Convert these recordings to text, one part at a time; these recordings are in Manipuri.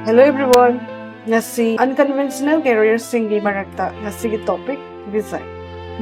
Hello everyone! Ngasi unconventional career singi marakta ngasi topic design.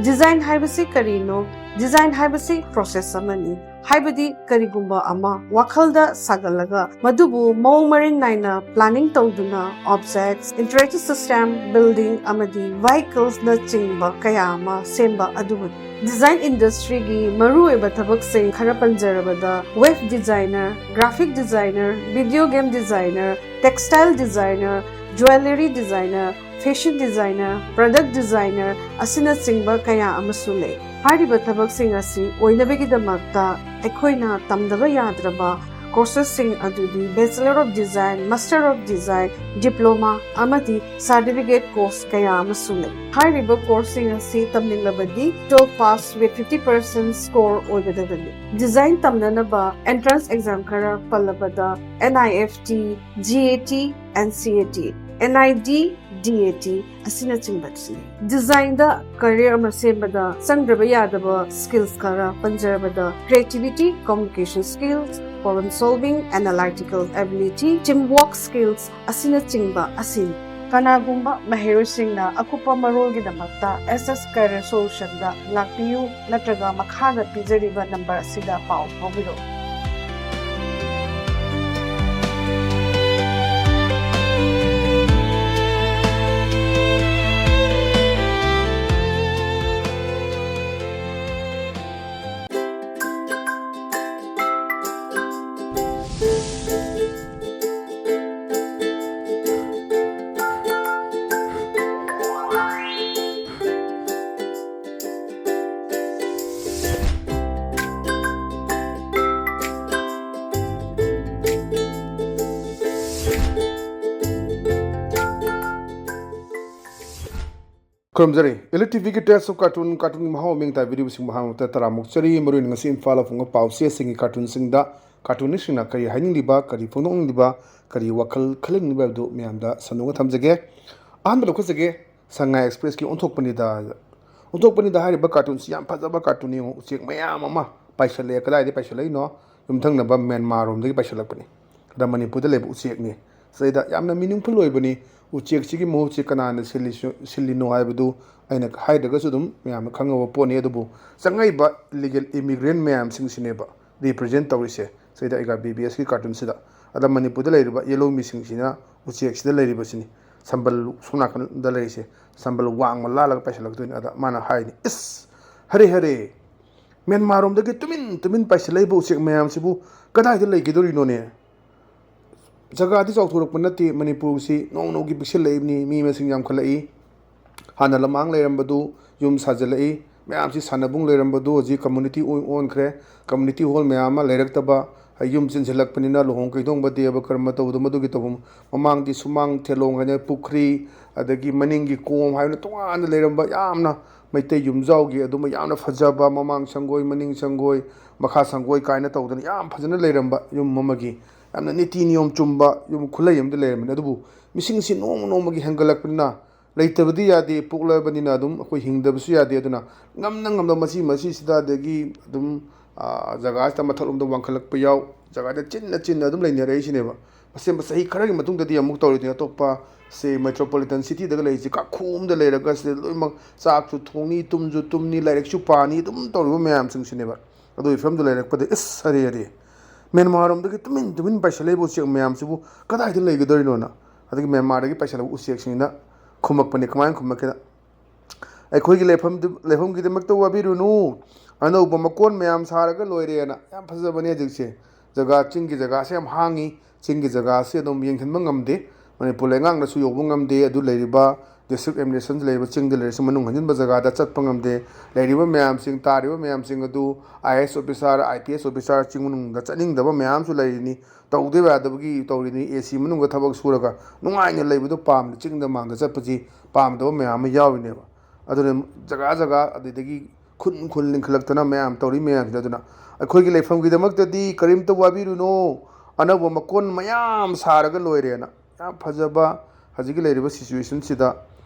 Design haibasi karino, design haibasi process amani. Haibadi karigumba ama wakhalda sagalaga madubu maung maring naina planning tawduna objects, interactive system, building amadi vehicles na chingba kaya ama semba adubu. Design industry gi maruoiba thabak sing khara panjarabada web designer, graphic designer, video game designer, textile designer, jewelry designer, fashion designer, product designer asina chingba kaya amasu lei. Hariba thabak sing asi oinabagidamagta ekhoina tamdaba yadraba courses sing adudi Bachelor of Design, Master of Design, Diploma amadi certificate course kaya amasu lei. Hariba course sing asi tamninglabadi 12 pass with 50% score oigadabani. Design tamnanaba entrance exam kara pallabada NIFT, GAT and CAT. NID, DAT asina chingbatsini. Design da career ama sembada sangraba yadaba skills kara panjarabada creativity, communication skills, problem solving, analytical ability, teamwork skills asina chingba asin. Kanagumba maherosingna akupa marolgidamakta SS Career Solution da lakpiyu natraga makhana pijariba number asida pau pabiro. Kurumjari, ELITETV ki test of cartoon mahau ming ta video sing mahau ta tara mukchari maru ngasi infala funga pause sing cartoon sing da cartoon sing na kari haning liba kari phonong liba kari wakal khaling liba do myam da sanunga thamjage aham ba lokhasage Shanghai Express ki onthok pani da hariba cartoon si yam phajaba cartoon ni uchek mayam ama paisale kadai de paisale no yumthang na ba Myanmar rom de paisalak pani da Manipur da leb uchek ni saida yamna meaningful oibani uchek chigi mo che kana silino haibadu aina haidaga sudum myam khangwa poni adubu sangai ba legal immigrant myam sing sineba represent tawrise saida ega BBS ki cartoon sida ada Manipur da leiriba yellow missing sina uchek sida leiriba sini sambal suna kan da leise sambal wang malala paisalak tun ada mana haini is hare Myanmar rom da ge tumin paisalai bu uchek myam sibu kadai da leigidori no ne jaga di chawthurok panati Manipur si no gi pixel leibni mi masing yam khalai hana lamang leirambadu yum sajalai myam si sanabung leirambadu ji community on khre community hall myam leirak yum chinjilak panina lohong kaidong badi aba karma tawdu madu gi tawum mamang di sumang thelong hanya pukri adagi maningi kom haina tongan leiramba yamna maitei yum jawgi aduma yamna fajaba mamang sangoi maning sangoi makha sangoi kaina tawdana yam phajana leiramba yum mamagi yamna niti niyom chumba yum khulai yam de leiramba adubu mising si nomagi hangalak panina leitabadi yade puklabani na adum akoi hingdabusu yade aduna ngamda masi sida dagi adum jaga sta mathalum da wangkhalak pa yaw jaga da chinna adum leine rei sineba asem sahi khara gi matung da di amuk tawri ti atoppa se metropolitan city da lei ji ka khum da leira ga se loimak chak chu thongni tumju tumni lairek chu pani dum tawru myam sing sineba adu from da lairak pa de is hare Myanmar rom da gi tumin paisale bu chek myam sibu kadai da lei gidori no na adagi Myanmar da gi paisale u chek singna khumak pani kamain khumak ke akhoi gi lefam gi demak to wabiru nu ano makon myam saraga loire na yam phajabani jigse jaga chingi jaga se am hangi chingi jaga se dom yengthenba ngamde Manipur lengang na su yobu ngamde adu leiriba district administration leiba chingde leir manung hanjin ba jaga da chatpa ngamde leiriba myam sing tariba myam sing adu IS officer IPS officer chingmunung da chaning daba myam su leirini tawde ba dabagi tawrini AC manung ga thabak suraga nungaina leibudo pam chingda mangda chatpaji pam daba myam yawineba adu jaga adidagi khun lingkhlaktana myam tawri myam daduna akhoi gi leifam gi damak tadi karim to wabiru no anabo makon mayam saraga loirena yam phajaba hajigi leiriba situation sida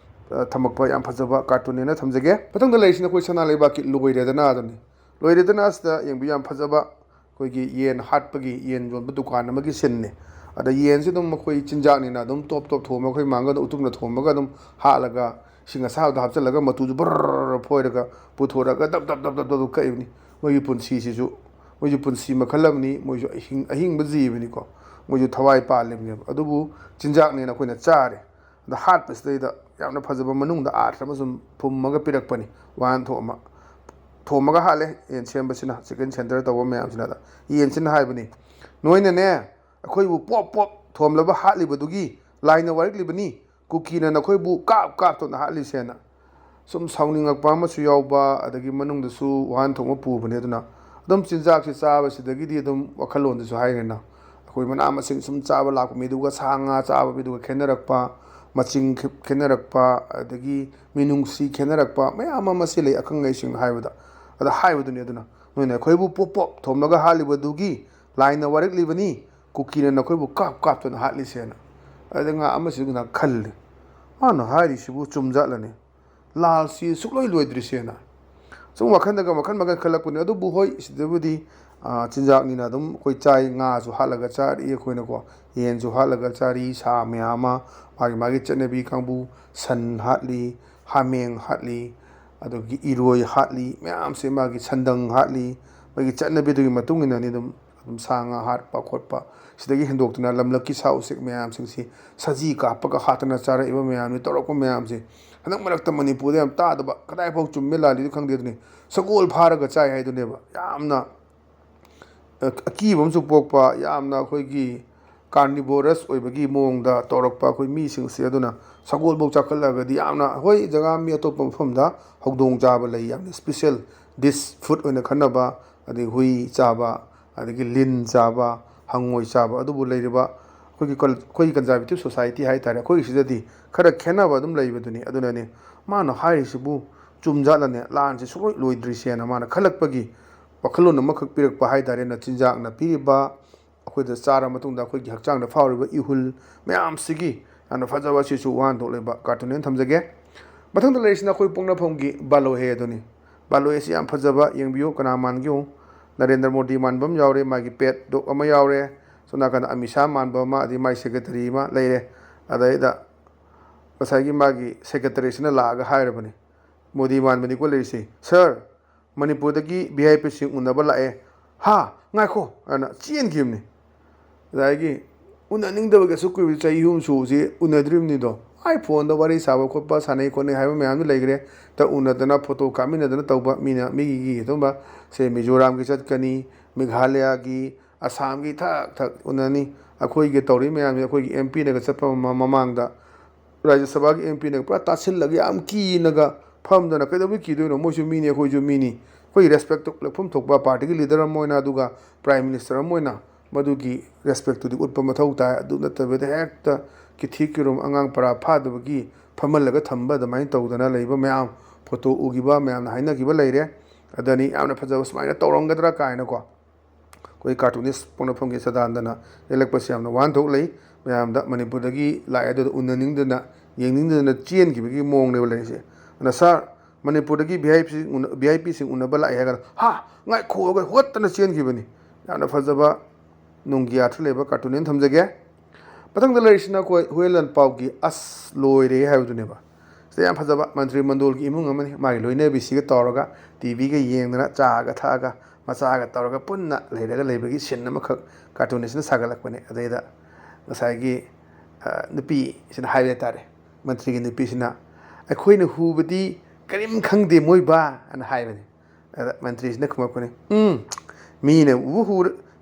thamakpa yam phajaba cartoon na thamjage patang da leisina koi sana leiba ki loiredana adani loiredana asta yengbi yam phajaba koi gi yen hatpagi yen jon dukan amagi sinne ꯑꯗ ꯌꯦꯟꯁꯤ ꯑꯗꯨꯝ ꯑꯩꯈꯣꯏ ꯆꯤꯟꯖꯥꯛꯅꯤꯅ ꯑꯗꯨꯝ ꯇꯣꯞ ꯊꯣꯝꯃꯒ ꯑꯩꯈꯣꯏ ꯃꯥꯡꯒꯗ ꯎꯇꯨꯡꯗ ꯊꯣꯝꯃꯒ ꯑꯗꯨꯝ ꯍꯥꯠꯂꯒ ꯏꯁꯤꯡ ꯑꯁꯥꯕꯗ ꯍꯥꯞꯆꯤꯜꯂꯒ ꯃꯇꯨꯁꯨ ꯕꯔ ꯐꯣꯏꯔꯒ ꯄꯨꯊꯣꯔꯒ ꯗꯞ ꯀꯛꯏꯕꯅꯤ ꯃꯣꯏꯒꯤ ꯄꯨꯟꯁꯤꯁꯤꯁꯨ ꯃꯣꯏꯁꯨ ꯄꯨꯟꯁꯤ ꯃꯈꯜ ꯑꯃꯅꯤ ꯃꯣꯏꯁꯨ ꯑꯍꯤꯡꯕ ꯖꯤꯕꯅꯤꯀꯣ ꯃꯣꯏꯁꯨ ꯊꯋꯥꯏ ꯄꯥꯜꯂꯤꯕꯅꯦꯕ ꯑꯗꯨꯕꯨ ꯆꯤꯟꯖꯥꯛꯅꯦꯅ ꯑꯩꯈꯣꯏꯅ ꯆꯥꯔꯦ ꯑꯗ ꯍꯥꯠꯄꯁꯤꯗꯩꯗ ꯌꯥꯝꯅ ꯐꯖꯕ ꯃꯅꯨꯡꯗ ꯑꯥꯔꯊ ꯑꯃ ꯁꯨꯝ ꯐꯨꯝꯃꯒ ꯄꯤꯔꯛꯄꯅꯤ ꯋꯥꯍꯟꯊꯣꯛ ꯑꯃ ꯊꯣꯝꯃꯒ ꯍꯥꯠꯂꯦ ꯌꯦꯟ ꯁꯦꯝꯕꯁꯤꯅ ꯆꯤꯀꯟ ꯁꯦꯟꯇꯔ ꯇꯧꯕ ꯃꯌꯥꯝꯁꯤꯅ ꯌꯦꯟꯁꯤꯅ ꯍꯥꯏꯕꯅꯤ ꯅꯣꯏꯅꯅꯦ ꯑꯩꯈꯣꯏꯕꯨ ꯄꯣꯞ ꯄꯣꯞ ꯊꯣꯝꯂꯕ ꯍꯥꯠꯂꯤꯕꯗꯨꯒꯤ ꯂꯥꯏꯅ ꯋꯥꯔꯛꯂꯤꯕꯅꯤ ꯀꯨꯀꯤꯅ ꯅꯈꯣꯏꯕꯨ ꯀꯥꯞꯇꯨꯅ ꯍꯥꯠꯂꯤꯁꯦꯅ ꯁꯨꯝ ꯁꯥꯎꯅꯤꯡꯉꯛꯄ ꯑꯃꯁꯨ ꯌꯥꯎꯕ ꯑꯗꯒꯤ ꯃꯅꯨꯡꯗꯁꯨ ꯋꯥꯍꯟꯊꯣꯛ ꯑꯃ ꯄꯨꯕꯅꯦ ꯑꯗꯨꯅ ꯑꯗꯨꯝ ꯆꯤꯟꯖꯥꯛꯁꯤ ꯆꯥꯕꯁꯤꯗꯒꯤꯗꯤ ꯑꯗꯨꯝ ꯋꯥꯈꯜꯂꯣꯟꯗꯁꯨ ꯍꯥꯏꯔꯦꯅ ꯑꯩꯈꯣꯏ ꯃꯅꯥ ꯃꯁꯤꯡ ꯁꯨꯝ ꯆꯥꯕ ꯂꯥꯛꯄ ꯃꯤꯗꯨꯒ ꯁꯥ ꯉꯥ ꯆꯥꯕ ꯃꯤꯗꯨꯒ ꯈꯦꯠꯅꯔꯛꯄ ꯃꯆꯤꯡ ꯈꯦꯠꯅꯔꯛꯄ ꯑꯗꯒꯤ ꯃꯤꯅꯨꯡꯁꯤ ꯈꯦꯠꯅꯔꯛꯄ ꯃꯌꯥꯝ ꯑꯃꯁꯤ ꯂꯩ ꯑꯈꯪ ꯑꯍꯩꯁꯤꯡꯅ ꯍꯥꯏꯕꯗ ꯑꯗ ꯍꯥꯏꯕꯗꯨꯅꯤ ꯑꯗꯨꯅ ꯅꯣꯏꯅ ꯑꯩꯈꯣꯏꯕꯨ ꯄꯣꯞ ꯄꯣꯞ ꯊꯣꯝꯂꯒ ꯍꯥꯠꯂꯤꯕꯗꯨꯒꯤ ꯂꯥꯏꯅ ꯋꯥꯔꯛꯂꯤꯕꯅꯤ ꯀꯨꯀꯤꯅ ꯅꯈꯣꯏꯕꯨ ꯀꯥꯞꯇꯨꯅ ꯍꯥꯠꯂꯤꯁꯦꯅ ꯑꯗ ꯉꯥ ꯑꯃꯁꯤꯁꯨ ꯉꯥꯏꯍꯥꯛ ꯈꯜꯂꯤ ꯃꯥꯅ ꯍꯥꯏꯔꯤꯁꯤꯕꯨ ꯆꯨꯝꯖꯥꯠꯂꯅꯤ ꯂꯥꯜꯁꯤ ꯁꯨꯛꯂꯣꯏ ꯂꯣꯏꯗ꯭ꯔꯤꯁꯦꯅ ꯁꯨꯝ ꯋꯥꯈꯜꯗꯒ ꯃꯈꯜ ꯃꯈꯜ ꯈꯜꯂꯛꯄꯅꯤ ꯑꯗꯨꯕꯨ ꯍꯣꯏ ꯁꯤꯗꯕꯨꯗꯤ ꯆꯤꯟꯖꯥꯛꯅꯤꯅ ꯑꯗꯨꯝ ꯑꯩꯈꯣꯏ ꯆꯥꯏ ꯉꯥꯁꯨ ꯍꯥꯠꯂꯒ ꯆꯥꯔꯤ ꯑꯩꯈꯣꯏꯅꯀꯣ ꯌꯦꯟꯁꯨ ꯍꯥꯠꯂꯒ ꯆꯥꯔꯤ ꯁꯥ ꯃꯌꯥꯝ ꯑꯃ ꯃꯥꯒꯤ ꯆꯠꯅꯕꯤ ꯀꯥꯡꯕꯨ ꯁꯟ ꯍꯥꯠꯂꯤ ꯍꯥꯃꯦꯡ ꯍꯥꯠꯂꯤ ꯑꯗꯒꯤ ꯏꯔꯣꯏ ꯍꯥꯠꯂꯤ ꯃꯌꯥꯝꯁꯦ ꯃꯥꯒꯤ ꯁꯟꯗꯪ ꯍꯥꯠꯂꯤ ꯃꯥꯒꯤ ꯆꯠꯅꯕꯤꯗꯨꯒꯤ ꯃꯇꯨꯡ ꯏꯟꯅꯅꯤ ꯑꯗꯨꯝ ꯁꯥ ꯉꯥ ꯍꯥꯠꯄ ꯈꯣꯠꯄ ꯁꯤꯗꯒꯤ ꯍꯦꯟꯗꯣꯛꯇꯨꯅ ꯂꯝꯂꯛꯀꯤ ꯁꯥ ꯎꯆꯦꯛ ꯃꯌꯥꯝꯁꯤꯡꯁꯤ ꯁꯖꯤ ꯀꯥꯞꯄꯒ ꯍꯥꯠꯇꯅ ꯆꯥꯔꯛꯏꯕ ꯃꯌꯥꯝꯁꯤ ꯇꯧꯔꯛꯄ ꯃꯌꯥꯝꯁꯦ ꯍꯟꯗꯛ ꯃꯔꯛꯇ ꯃꯅꯤꯄꯨꯔꯗ ꯌꯥꯝ ꯇꯥꯗꯕ ꯀꯗꯥꯏꯐꯥꯎ ꯆꯨꯝꯃꯦ ꯂꯥꯜꯂꯤꯗꯨ ꯈꯪꯗꯦ ꯑꯗꯨꯅꯤ ꯁꯒꯣꯜ ꯐꯥꯔꯒ ꯆꯥꯏ ꯍꯥꯏꯗꯨꯅꯦꯕ ꯌꯥꯝꯅ ꯑꯀꯤꯕ ꯑꯃꯁꯨ ꯄꯣꯛꯄ ꯌꯥꯝꯅ ꯑꯩꯈꯣꯏꯒꯤ ꯀꯥꯔꯅꯤꯕꯣꯔꯁ ꯑꯣꯏꯕꯒꯤ ꯃꯑꯣꯡꯗ ꯇꯧꯔꯛꯄ ꯑꯩꯈꯣꯏ ꯃꯤꯁꯤꯡꯁꯦ ꯑꯗꯨꯅ ꯁꯒꯣꯜꯐꯥꯎ ꯆꯥꯈꯠꯂꯒꯗꯤ ꯌꯥꯝꯅ ꯍꯣꯏ ꯖꯒꯥ ꯃꯤ ꯑꯇꯣꯞꯄ ꯃꯐꯝꯗ ꯍꯧꯗꯣꯡ ꯆꯥꯕ ꯂꯩ ꯌꯥꯝꯅ ꯏꯁꯄꯤꯁꯦꯜ ꯗꯤꯁ ꯐꯨꯗ ꯑꯣꯏꯅ ꯈꯟꯅꯕ ꯑꯗꯒꯤ ꯍꯨꯏ ꯆꯥꯕ ꯑꯗꯒꯤ ꯂꯤꯟ ꯆꯥꯕ ꯍꯪꯉꯣꯏ ꯆꯥꯕ ꯑꯗꯨꯕꯨ ꯂꯩꯔꯤꯕ ꯑꯩꯈꯣꯏꯒꯤ ꯀꯟꯖꯥꯔꯕꯦꯇꯤꯞ ꯁꯣꯁꯥꯏꯇꯤ ꯍꯥꯏꯇꯥꯔꯦ ꯑꯩꯈꯣꯏꯒꯤꯁꯤꯗꯗꯤ ꯈꯔ ꯈꯦꯠꯅꯕ ꯑꯗꯨꯝ ꯂꯩꯕꯗꯨꯅꯤ ꯑꯗꯨꯅꯅꯤ ꯃꯥꯅ ꯍꯥꯏꯔꯤꯁꯤꯕꯨ ꯆꯨꯝꯖꯥꯠꯂꯅꯦ ꯂꯥꯟꯁꯦ ꯁꯨꯡꯂꯣꯏ ꯂꯣꯏꯗ꯭ꯔꯤꯁꯦꯅ ꯃꯥꯅ ꯈꯜꯂꯛꯄꯒꯤ ꯋꯥꯈꯜꯂꯣꯟ ꯑꯃꯈꯛ ꯄꯤꯔꯛꯄ ꯍꯥꯏꯇꯥꯔꯦꯅ ꯆꯤꯟꯖꯥꯛꯅ ꯄꯤꯔꯤꯕ ꯑꯩꯈꯣꯏꯗ ꯆꯥꯔ ꯃꯇꯨꯡꯗ ꯑꯩꯈꯣꯏꯒꯤ ꯍꯛꯆꯥꯡꯗ ꯐꯥꯎꯔꯤꯕ ꯏꯍꯨꯜ ꯃꯌꯥꯝꯁꯤꯒꯤ ꯌꯥꯝꯅ ꯐꯖꯕ ꯑꯁꯤꯁꯨ ꯋꯥꯍꯟꯊꯣꯛ ꯂꯩꯕ ꯀꯥꯔꯇꯨꯟ ꯑꯣꯏꯅ ꯊꯝꯖꯒꯦ ꯃꯊꯪꯗ ꯂꯩꯔꯤꯁꯤꯅ ꯑꯩꯈꯣꯏ ꯄꯣꯛꯅꯐꯝꯒꯤ ꯕꯥꯂꯣꯍꯦ ꯑꯗꯨꯅꯤ ꯕꯥꯂꯣꯍꯦ ꯑꯁꯤ ꯌꯥꯝ ꯐꯖꯕ ꯌꯦꯡꯕꯤꯌꯨ ꯀꯅꯥ ꯃꯥꯟꯒꯦ ꯅꯔꯦꯟꯗ꯭ꯔ ꯃꯣꯗꯤ ꯃꯥꯟꯕ ꯑꯃ ꯌꯥꯎꯔꯦ ꯃꯥꯒꯤ ꯄꯦꯠ ꯗꯣꯛ ꯑꯃ ꯌꯥꯎꯔꯦ ꯁꯣꯝ ꯅꯥꯀꯟꯗ ꯑꯃꯤꯁꯥ ꯃꯥꯟꯕ ꯑꯃ ꯑꯗꯩ ꯃꯥꯒꯤ ꯁꯦꯀ꯭ꯔꯦꯇꯔꯤ ꯑꯃ ꯂꯩꯔꯦ ꯑꯗꯩꯗ ꯉꯁꯥꯏꯒꯤ ꯃꯥꯒꯤ ꯁꯦꯀ꯭ꯔꯦꯇꯔꯤꯁꯤꯅ ꯂꯥꯛꯑꯒ ꯍꯥꯏꯔꯕꯅꯤ ꯃꯣꯗꯤ ꯃꯥꯟꯕꯅꯤꯀꯣ ꯂꯩꯔꯤꯁꯦ ꯁꯥꯔ ꯃꯅꯤꯄꯨꯔꯗꯒꯤ ꯚꯤ ꯑꯥꯏ ꯄꯤꯁꯤꯡ ꯎꯅꯕ ꯂꯥꯛꯑꯦ ꯍꯥ ꯉꯥꯏꯈꯣ ꯑꯅ ꯆꯦꯟꯈꯤꯕꯅꯤ ꯑꯗꯒꯤ ꯎꯅꯅꯤꯡꯗꯕꯒꯁꯨ ꯀꯨꯏꯕ ꯆꯍꯤ ꯑꯍꯨꯝ ꯁꯨꯕꯁꯤ ꯎꯅꯗ꯭ꯔꯤꯕꯅꯤꯗꯣ ꯑꯩ ꯐꯣꯟꯗ ꯋꯥꯔꯤ ꯁꯥꯕ ꯈꯣꯠꯄ ꯁꯥꯟꯅꯩ ꯈꯣꯠꯅꯩ ꯍꯥꯏꯕ ꯃꯌꯥꯝꯗꯨ ꯂꯩꯈ꯭ರೆ ꯎꯅꯗꯅ ꯐꯣꯇꯣ ꯀꯥꯞꯃꯤꯟꯅꯗꯅ ꯇꯧꯕ ꯃꯤꯒꯤ ꯑꯗꯨꯝꯕ ꯁꯦ ꯃꯤꯖꯣꯔꯥꯝꯒꯤ ꯆꯠꯀꯅꯤ ꯃꯦꯘꯥꯂꯌꯥꯒꯤ ꯑꯁꯥꯝꯒꯤ ꯊꯛ ꯎꯅꯅꯤ ꯑꯩꯈꯣꯏꯒꯤ ꯇꯧꯔꯤ ꯃꯌꯥꯝꯁꯦ ꯑꯩꯈꯣꯏꯒꯤ ꯑꯦꯝ ꯄꯤꯅꯒ ꯆꯠꯄ ꯃꯃꯥꯡꯗ ꯔꯥꯖ꯭ꯌ ꯁꯚꯥꯒꯤ ꯑꯦꯝ ꯄꯤꯅꯒ ꯄꯨꯔꯥ ꯇꯥꯁꯤꯜꯂꯒ ꯌꯥꯝ ꯀꯤꯅꯒ ꯐꯝꯗꯅ ꯀꯩꯗꯧꯕꯩ ꯀꯤꯗꯣꯏꯅꯣ ꯃꯣꯏꯁꯨ ꯃꯤꯅꯤ ꯑꯩꯈꯣꯏꯁꯨ ꯃꯤꯅꯤ ꯑꯩꯈꯣꯏꯒꯤ ꯔꯦꯁꯄꯦꯛꯇ ꯎꯠꯂꯛꯐꯝ ꯊꯣꯛꯄ ꯄꯥꯔꯇꯤꯒꯤ ꯂꯤꯗꯔ ꯑꯃ ꯑꯣꯏꯅ ꯑꯗꯨꯒ ꯄ꯭ꯔꯥꯏꯝ ꯃꯤꯅꯤꯁꯇꯔ ꯑꯃ ꯑꯣꯏꯅ ꯃꯗꯨꯒꯤ ꯔꯦꯁꯄꯦꯛꯇꯨꯗꯤ ꯎꯠꯄ ꯃꯊꯧ ꯇꯥꯏ ꯑꯗꯨ ꯅꯠꯇꯕꯤꯗ ꯍꯦꯛꯇ ꯀꯤꯊꯤ ꯀꯤꯔꯨꯝ ꯑꯉꯥꯡ ꯄꯔꯥ ꯐꯥꯗꯕꯒꯤ ꯐꯝꯍꯜꯂꯒ ꯊꯝꯕ ꯑꯗꯨꯃꯥꯏꯅ ꯇꯧꯗꯅ ꯂꯩꯕ ꯃꯌꯥꯝ ꯐꯣꯇꯣ ꯎꯈꯤꯕ ꯃꯌꯥꯝꯅ ꯍꯥꯏꯅꯈꯤꯕ ꯂꯩꯔꯦ ꯑꯗꯅꯤ ꯌꯥꯝꯅ ꯐꯖꯕ ꯁꯨꯃꯥꯏꯅ ꯇꯧꯔꯝꯒꯗ꯭ꯔꯥ ꯀꯥꯏꯅꯀꯣ ꯑꯩꯈꯣꯏ ꯀꯥꯔꯇꯨꯅꯤꯁ ꯄꯣꯛꯅꯐꯝꯒꯤ ꯁꯗꯥꯟꯗꯅ ꯌꯦꯛꯂꯛꯄꯁꯤ ꯌꯥꯝꯅ ꯋꯥꯍꯟꯊꯣꯛ ꯂꯩ ꯃꯌꯥꯝꯗ ꯃꯅꯤꯄꯨꯔꯗꯒꯤ ꯂꯥꯛꯑꯦ ꯑꯗꯨꯗ ꯎꯅꯅꯤꯡꯗꯅ ꯌꯦꯡꯅꯤꯡꯗꯅ ꯆꯦꯟꯈꯤꯕꯒꯤ ꯃꯑꯣꯡꯅꯦꯕ ꯂꯩꯔꯤꯁꯦ ꯑꯗꯨꯅ ꯁꯥꯔ ꯃꯅꯤꯄꯨꯔꯗꯒꯤ ꯚꯤ ꯑꯥꯏ ꯄꯤꯁꯤꯡ ꯎꯅꯕ ꯂꯥꯛꯑꯦ ꯍꯥꯏꯔꯒ ꯍꯥ ꯉꯥꯏꯈꯣꯛꯑꯒ ꯍꯣꯠꯇꯅ ꯆꯦꯟꯈꯤꯕꯅꯤ ꯌꯥꯝꯅ ꯐꯖꯕ ꯅꯨꯡꯒꯤ ꯑꯥꯔꯊ ꯂꯩꯕ ꯀꯥꯔꯇꯨꯟ ꯑꯣꯏꯅ ꯊꯝꯖꯒꯦ ꯃꯊꯪꯗ ꯂꯩꯔꯤꯁꯤꯅ ꯑꯩꯈꯣꯏ ꯍꯨꯏꯌꯦꯟ ꯂꯥꯟꯄꯥꯎꯒꯤ ꯑꯁ ꯂꯣꯏꯔꯦ ꯍꯥꯏꯕꯗꯨꯅꯦꯕ ꯁꯤꯗ ꯌꯥꯝ ꯐꯖꯕ ꯃꯟꯇ꯭ꯔꯤ ꯃꯟꯗꯣꯜꯒꯤ ꯏꯃꯨꯡ ꯑꯃꯅꯤ ꯃꯥꯒꯤ ꯂꯣꯏꯅꯕꯤꯁꯤꯒ ꯇꯧꯔꯒ ꯇꯤꯚꯤꯒ ꯌꯦꯡꯗꯅ ꯆꯥꯒ ꯊꯛꯑꯒ ꯃꯆꯥꯒ ꯇꯧꯔꯒ ꯄꯨꯟꯅ ꯂꯩꯕꯒꯤ ꯁꯤꯟ ꯑꯃꯈꯛ ꯀꯥꯔꯇꯨꯅꯤꯁꯅ ꯁꯥꯒꯠꯂꯛꯄꯅꯦ ꯑꯗꯩꯗ ꯉꯁꯥꯏꯒꯤ ꯅꯨꯄꯤꯁꯤꯅ ꯍꯥꯏꯕ ꯇꯥꯔꯦ ꯃꯟꯇ꯭ꯔꯤꯒꯤ ꯅꯨꯄꯤꯁꯤꯅ ꯑꯩꯈꯣꯏꯅ ꯍꯨꯕꯗꯤ ꯀꯔꯤꯝ ꯈꯪꯗꯦ ꯃꯣꯏꯕꯥ ꯑꯅ ꯍꯥꯏꯕꯅꯤ ꯑꯗ ꯃꯟꯇ꯭ꯔꯤꯁꯤꯅ ꯈꯨꯝꯃꯛꯄꯅꯤ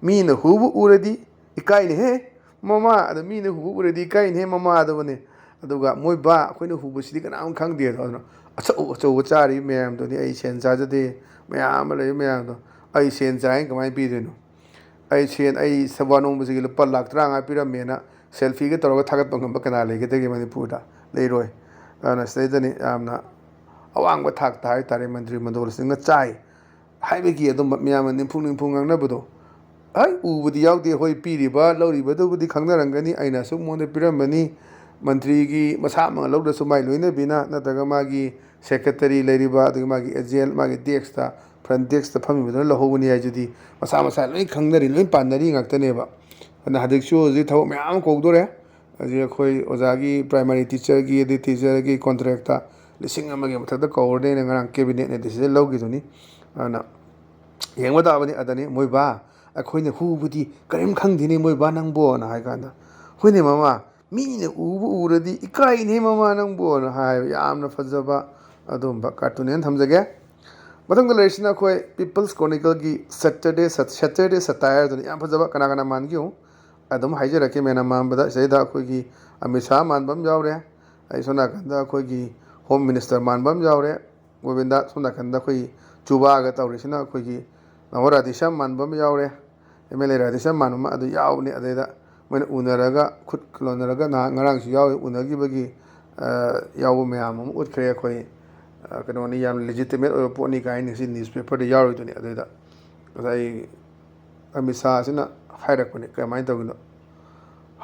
ꯃꯤꯅ ꯍꯨꯕ ꯎꯔꯗꯤ ꯏꯀꯥꯏꯅꯤꯍꯦ ꯃꯃꯥ ꯑꯗ ꯃꯤꯅ ꯍꯨꯕ ꯎꯔꯗꯤ ꯏꯀꯥꯏꯅꯤꯍꯦ ꯃꯃꯥ ꯑꯗꯨꯕꯅꯤ ꯑꯗꯨꯒ ꯃꯣꯏꯕꯥ ꯑꯩꯈꯣꯏꯅ ꯍꯨꯕꯁꯤꯗꯤ ꯀꯅꯥꯝ ꯈꯪꯗꯦ ꯑꯗꯨꯅ ꯑꯆꯧ ꯑꯆꯧꯕ ꯆꯥꯔꯤꯕ ꯃꯌꯥꯝꯗꯨꯗꯤ ꯑꯩ ꯁꯦꯟ ꯆꯥꯖꯗꯦ ꯃꯌꯥꯝ ꯑꯃ ꯂꯩꯕ ꯃꯌꯥꯝꯗꯣ ꯑꯩ ꯁꯦꯟ ꯆꯥꯏꯅ ꯀꯃꯥꯏꯅ ꯄꯤꯗꯣꯏꯅꯣ ꯑꯩ ꯁꯕꯥ ꯅꯣꯡꯕꯁꯤꯒꯤ ꯂꯨꯄꯥ ꯂꯥꯛ 35 ꯄꯤꯔꯝꯃꯦꯅ ꯁꯦꯜꯐꯤꯒ ꯇꯧꯔꯒ ꯊꯥꯒꯠꯄ ꯉꯝꯕ ꯀꯅꯥ ꯂꯩꯒꯗꯒꯦ ꯃꯅꯤꯄꯨꯔꯗ ꯂꯩꯔꯣꯏ ꯑꯗꯨꯅ ꯁꯤꯗꯩꯗꯅꯤ ꯌꯥꯝꯅ ꯑꯋꯥꯡꯕ ꯊꯥꯛꯇ ꯍꯥꯏꯇꯥꯔꯦ ꯃꯟꯇ꯭ꯔꯤ ꯃꯟꯗꯣꯜꯁꯤꯡꯅ ꯆꯥꯏ ꯍꯥꯏꯕꯒꯤ ꯑꯗꯨꯝꯕ ꯃꯌꯥꯝꯅ ꯅꯤꯝꯐꯨ ꯉꯥꯡꯅꯕꯗꯣ ꯍꯣꯏ ꯎꯕꯗꯤ ꯌꯥꯎꯗꯦ ꯍꯣꯏ ꯄꯤꯔꯤꯕ ꯂꯧꯔꯤꯕꯗꯨꯕꯨꯗꯤ ꯈꯪꯅꯔꯝꯒꯅꯤ ꯑꯩꯅ ꯑꯁꯨꯛ ꯃꯉꯣꯟꯗ ꯄꯤꯔꯝꯕꯅꯤ ꯃꯟꯇ꯭ꯔꯤꯒꯤ ꯃꯁꯥꯃꯛꯅ ꯂꯧꯗ꯭ꯔꯁꯨ ꯃꯥꯒꯤ ꯂꯣꯏꯅꯕꯤꯅ ꯅꯠꯇ꯭ꯔꯒ ꯃꯥꯒꯤ ꯁꯦꯀ꯭ꯔꯦꯇꯔꯤ ꯂꯩꯔꯤꯕ ꯑꯗꯒꯤ ꯃꯥꯒꯤ ꯑꯦꯖꯦꯟ ꯃꯥꯒꯤ ꯗꯦꯛꯁꯇ ꯐ꯭ꯔꯟ ꯗꯦꯛꯁꯇ ꯐꯝꯃꯤꯕꯗꯨꯅ ꯂꯧꯍꯧꯕꯅꯤ ꯍꯥꯏꯁꯤꯗꯤ ꯃꯁꯥ ꯃꯁꯥ ꯂꯣꯏ ꯈꯪꯅꯔꯤ ꯂꯣꯏ ꯄꯥꯟꯅꯔꯤ ꯉꯥꯛꯇꯅꯦꯕ ꯑꯗꯨꯅ ꯍꯧꯖꯤꯛꯁꯨ ꯍꯧꯖꯤꯛ ꯊꯕꯛ ꯃꯌꯥꯝ ꯀꯧꯗꯣꯔꯦ ꯍꯧꯖꯤꯛ ꯑꯩꯈꯣꯏ ꯑꯣꯖꯥꯒꯤ ꯄ꯭ꯔꯥꯏꯃꯥꯔꯤ ꯇꯤꯆꯔꯒꯤ ꯑꯗꯩ ꯇꯤꯆꯔꯒꯤ ꯀꯣꯟꯇ꯭ꯔꯦꯛꯇ 1,000ꯒꯤ ꯃꯊꯛꯇ ꯀꯧꯔꯗꯤ ꯑꯩꯅ ꯉꯔꯥꯡ ꯀꯦꯕꯤꯅꯦꯠꯅ ꯗꯤꯁꯤꯖꯟ ꯂꯧꯈꯤꯗꯨꯅꯤ ꯑꯗꯨꯅ ꯌꯦꯡꯕ ꯇꯥꯕꯅꯤ ꯑꯗꯅꯤ ꯃꯣꯏ ꯕꯥ ꯑꯩꯈꯣꯏꯅ ꯍꯨꯕꯨꯗꯤ ꯀꯔꯤꯝ ꯈꯪꯗꯦꯅꯦ ꯃꯣꯏ ꯕꯥ ꯅꯪꯕꯣꯅ ꯍꯥꯏ ꯀꯥꯟꯗ ꯍꯣꯏꯅꯦ ꯃꯃꯥ ꯃꯤꯅ ꯎꯕ ꯎꯔꯗꯤ ꯏꯀꯥꯏꯅꯦ ꯃꯃꯥ ꯅꯪꯕꯣꯅ ꯍꯥꯏꯕ ꯌꯥꯝꯅ ꯐꯖꯕ ꯑꯗꯨꯝꯕ ꯀꯥꯔꯇꯨꯟ ꯍꯦꯟꯅ ꯊꯝꯖꯒꯦ ꯃꯊꯪꯗ ꯂꯩꯔꯤꯁꯤꯅ ꯑꯩꯈꯣꯏ ꯄꯤꯄꯜꯁ ꯀ꯭ꯔꯣꯅꯤꯀꯜꯒꯤ ꯁꯦꯇꯔꯗꯦ ꯁꯇꯥꯌꯔ ꯑꯗꯨꯅ ꯌꯥꯝ ꯐꯖꯕ ꯀꯅꯥ ꯀꯅꯥ ꯃꯥꯟꯒꯦ ꯑꯗꯨꯝ ꯍꯥꯏꯖꯔꯛꯀꯦ ꯃꯦꯟꯅ ꯃꯥꯟꯕꯗ ꯁꯤꯗꯩꯗ ꯑꯩꯈꯣꯏꯒꯤ ꯑꯃꯤꯠ ꯁꯥꯍ ꯃꯥꯟꯕ ꯑꯃ ꯌꯥꯎꯔꯦ ꯑꯩ ꯁꯣꯝ ꯅꯥꯀꯟꯗ ꯑꯩꯈꯣꯏꯒꯤ ꯍꯣꯝ ꯃꯤꯅꯤꯁꯇꯔ ꯃꯥꯟꯕ ꯑꯃ ꯌꯥꯎꯔꯦ ꯒꯣꯕꯤꯟꯗ ꯁꯣꯝ ꯅꯥꯀꯟꯗ ꯑꯩꯈꯣꯏꯒꯤ ꯆꯨꯕꯥꯒ ꯇꯧꯔꯤꯁꯤꯅ ꯑꯩꯈꯣꯏꯒꯤ ꯅꯋꯥ ꯔꯥꯙꯦꯁ꯭ꯌꯥꯝ ꯃꯥꯟꯕ ꯑꯃ ꯌꯥꯎꯔꯦ MLA ꯔꯥꯙꯦꯁ꯭ꯌꯥꯝ ꯃꯥꯟꯕ ꯑꯃ ꯑꯗꯨ ꯌꯥꯎꯕꯅꯤ ꯑꯗꯩꯗ ꯃꯣꯏꯅ ꯎꯅꯔꯒ ꯈꯨꯠ ꯂꯣꯟꯅꯔꯒ ꯉꯔꯥꯡꯁꯨ ꯌꯥꯎꯋꯤ ꯎꯅꯈꯤꯕꯒꯤ ꯌꯥꯎꯕ ꯃꯌꯥꯝ ꯑꯃ ꯎꯠꯈ꯭ꯔꯦ ꯑꯩꯈꯣꯏ ꯀꯩꯅꯣꯅꯤ ꯌꯥꯝ ꯂꯤꯖꯤꯇꯤꯃꯦꯠ ꯑꯣꯏꯕ ꯄꯣꯠꯅꯤ ꯀꯥꯏꯅ ꯉꯁꯤ ꯅ꯭ꯌꯨꯁꯄꯦꯄꯔꯗ ꯌꯥꯎꯔꯤꯗꯨꯅꯤ ꯑꯗꯨꯗ ꯉꯁꯥꯏ ꯑꯃꯤꯠ ꯁꯥꯍꯁꯤꯅ ꯍꯥꯏꯔꯛꯄꯅꯤ ꯀꯃꯥꯏꯅ ꯇꯧꯒꯤꯅꯣ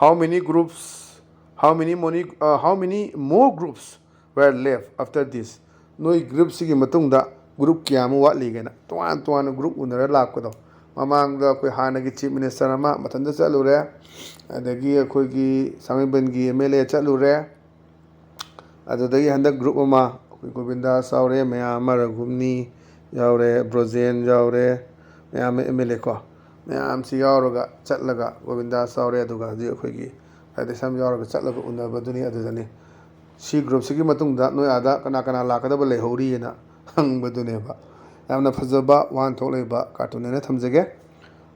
how many groups how many more groups were left after this noi group sigi matungda group kya mu watligena toan group unara lakkodo mamangda akoi hanagi chief minister ama mathanda chalure adagi akoi gi sangiban gi MLA chalure adudagi handak group ama akoi Govinda saure mayam Raghumni yaure Brojen yaure mayam MLA ko mayam si yauraga chatlaga Govinda saure aduga ji akoi gi ꯍꯥꯏꯗꯤ ꯁꯝ ꯌꯥꯎꯔꯒ ꯆꯠꯂꯒ ꯎꯅꯕꯗꯨꯅꯤ ꯑꯗꯨꯗꯅꯤ ꯁꯤ ꯒ꯭ꯔꯨꯞꯁꯤꯒꯤ ꯃꯇꯨꯡꯗ ꯅꯣꯏ ꯑꯥꯗ ꯀꯅꯥ ꯀꯅꯥ ꯂꯥꯛꯀꯗꯕ ꯂꯩꯍꯧꯔꯤꯅ ꯍꯪꯕꯗꯨꯅꯦꯕ ꯌꯥꯝꯅ ꯐꯖꯕ ꯋꯥꯍꯟꯊꯣꯛ ꯂꯩꯕ ꯀꯥꯔꯇꯨꯟ ꯍꯥꯏꯅ ꯊꯝꯖꯒꯦ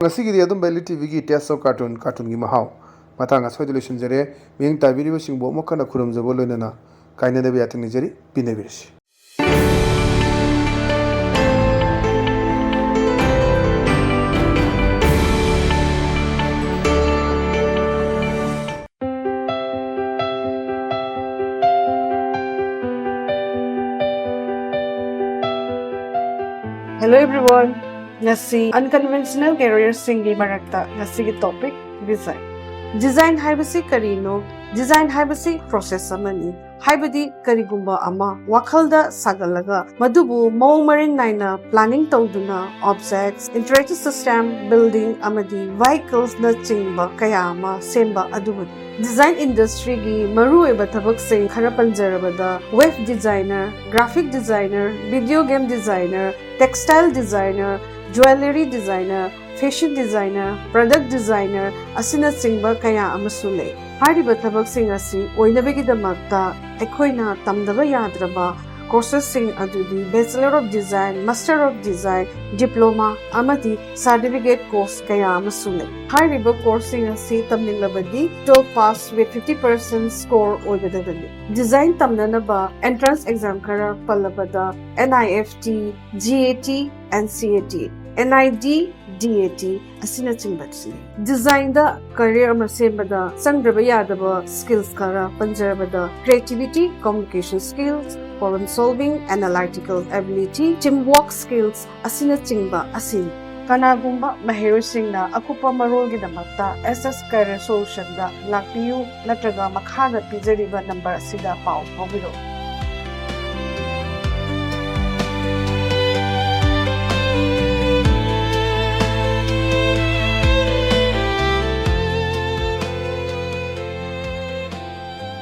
ꯉꯁꯤꯒꯤꯗꯤ ꯑꯗꯨꯝꯕ ELITETVꯒꯤ ꯇꯦꯁ ꯑꯣꯐ ꯀꯥꯔꯇꯨꯟꯒꯤ ꯃꯍꯥꯎ ꯃꯇꯥꯡ ꯑꯁ꯭ꯋꯥꯏꯗ ꯂꯣꯏꯁꯤꯟꯖꯔꯦ ꯃꯤꯠꯌꯦꯡ ꯇꯥꯕꯤꯔꯤꯕꯁꯤꯡꯕꯨ ꯑꯃꯨꯛ ꯍꯟꯅ ꯈꯨꯔꯨꯝꯖꯕ ꯂꯣꯏꯅꯅ ꯀꯥꯏꯅꯗꯕ ꯌꯥꯊꯪ ꯅꯤꯖꯔꯤ ꯄꯤꯅꯕꯤꯔꯁꯤ Hello everyone! Ngasi unconventional career singi marakta ngasi ki topic design. Design haibasi karino? Design haibasi process amani. Haibadi karigumba ama wakhalda sagalaga madubu mawng maring naina planning tawduna objects, interactive system, building amadi vehicles na chingba kaya ama semba adubani. Design industry gi maru eba thabak sing khara panjarabada web designer, graphic designer, video game designer, textile designer, jewelry designer, fashion designer, product designer asina chingba kaya amasu lei. Hariba thabak sing asi oinabagidamagta ekhoina tamdaba yadraba courses sing adudi Bachelor of Design, Master of Design, Diploma amadi certificate course kaya amasu lei. Hariba course sing asi tamninglabadi 12 pass with 50% score oigadagani. Design tamnanaba entrance exam kara pallabada NIFT, GAT and CAT, NID, DAT asina chingbatsi. Design da career ama sembada sangraba yadaba skills kara panjarabada creativity, communication skills, problem solving, analytical ability, teamwork skills asina chingba asin. Kanagumba mahirosingna akupa marolgidamakta SS Career Solution da lakpiyu natraga makhana pijariba number asida pau pawiro.